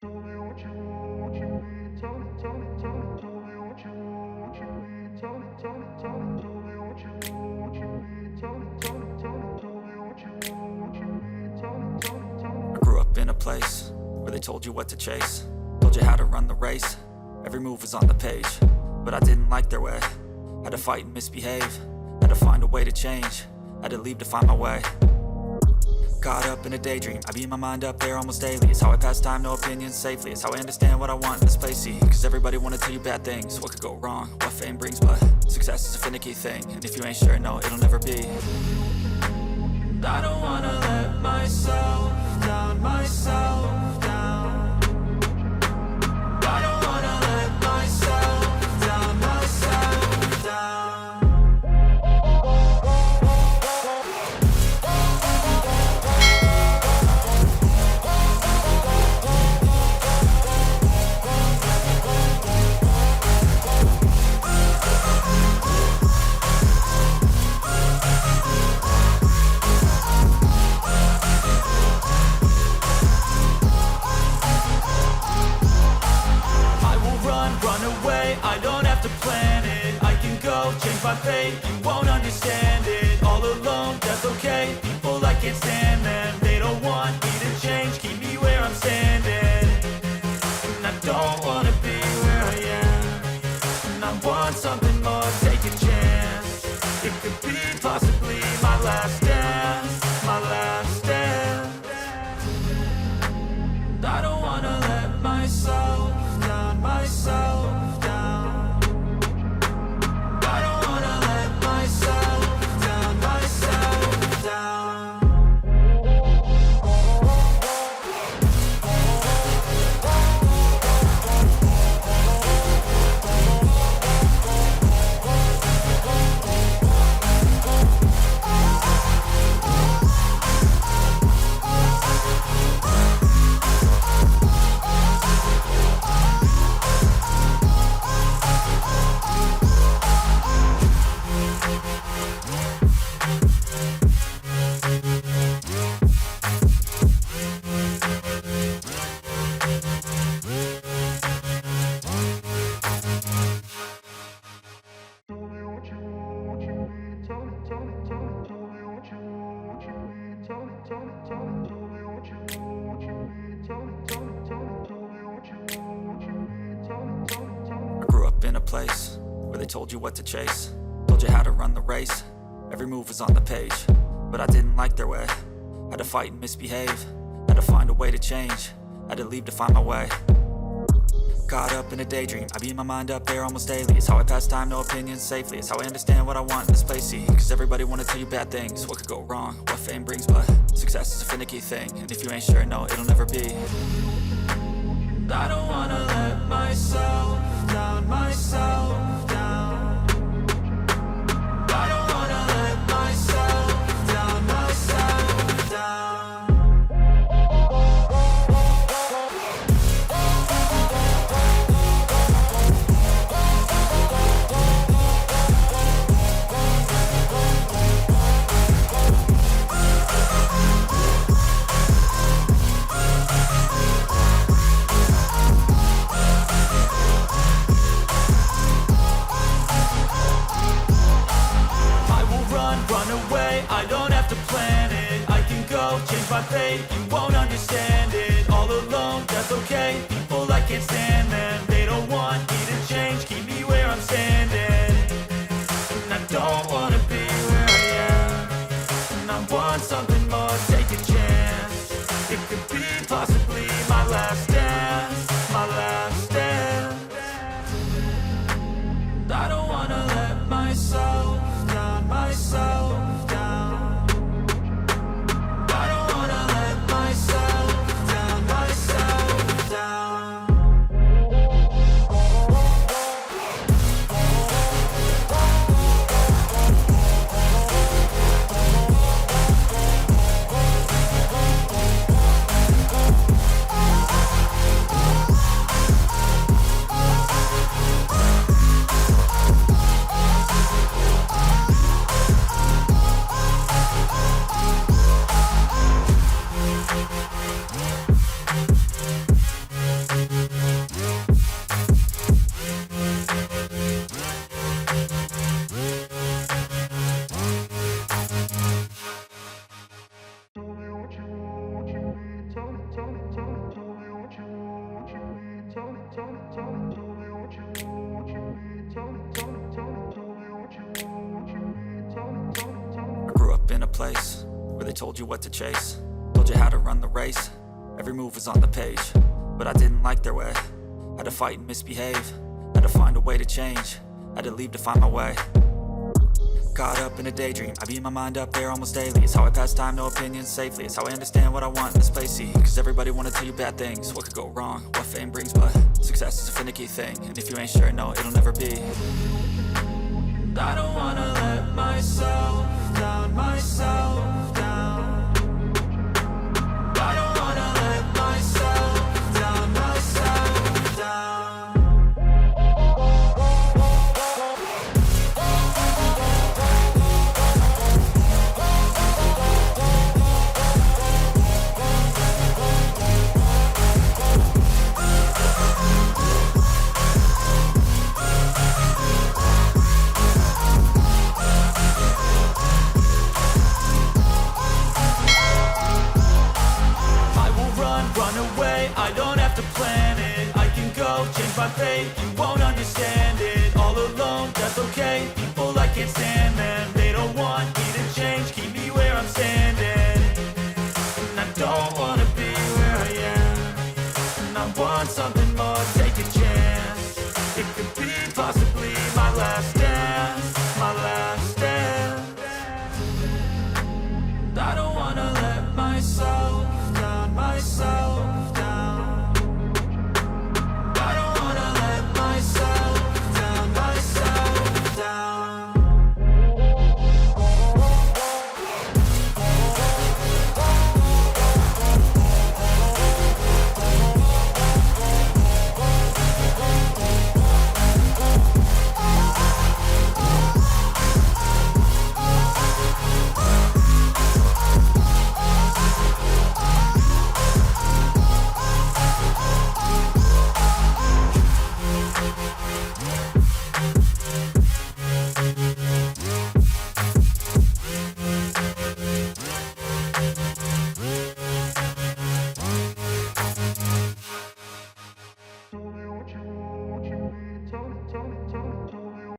Tell me what you want, what you need. Tell me. Tell me what you want, what you need. Tell me. Tell me what you want, what you need. Tell me what you want, what you need. Tell me. I grew up in a place where they told you what to chase, told you how to run the race. Every move was on the page, but I didn't like their way. Had to fight and misbehave, had to find a way to change, had to leave to find my way. Caught up in a daydream, I beat my mind up there almost daily. It's how I pass time, no opinions safely. It's how I understand what I want in this place, see. Cause everybody wanna tell you bad things, what could go wrong, what fame brings. But success is a finicky thing, and if you ain't sure, no, it'll never be. I don't wanna let myself down, myself down. I don't wanna let myself down, myself down. I don't have to plan it, I can go change my fate. You won't understand it, all alone, that's okay. People, I can't stand them, they don't want me to change. Keep me where I'm standing, and I don't wanna be where I am. And I want something more, take a chance. It could be possibly my last dance, my last dance. I don't wanna let myself down, myself. Place where they told you what to chase, told you how to run the race. Every move was on the page, but I didn't like their way. Had to fight and misbehave, had to find a way to change, had to leave to find my way. Caught up in a daydream, I beat my mind up there almost daily. It's how I pass time, no opinions safely. It's how I understand what I want in this place, see. Cause everybody wanna tell you bad things, what could go wrong, what fame brings. But success is a finicky thing, and if you ain't sure, no, it'll never be. I don't wanna let myself down, myself down. I don't wanna let myself down, myself down. I don't have to plan it, I can go change my fate. You won't understand it, all alone, that's okay. People, I can't stand them, they don't want me to change. Keep me where I'm standing, and I don't wanna be where I am. And I want something more, take a chance. It could be possibly my last dance, my last dance. I don't wanna let myself down, myself. Myself down, myself down. place where they told you what to chase, told you how to run the race. Every move was on the page, but I didn't like their way. Had to fight and misbehave, had to find a way to change, had to leave to find my way. Caught up in a daydream, I beat my mind up there almost daily. It's how I pass time, no opinions safely. It's how I understand what I want in this place, see. Cause everybody wanna tell you bad things, what could go wrong, what fame brings. But success is a finicky thing, and if you ain't sure, no, it'll never be. I don't wanna let myself down, myself down. I don't wanna let myself down, myself down. Run away, I don't have to plan it. I can go change my fate.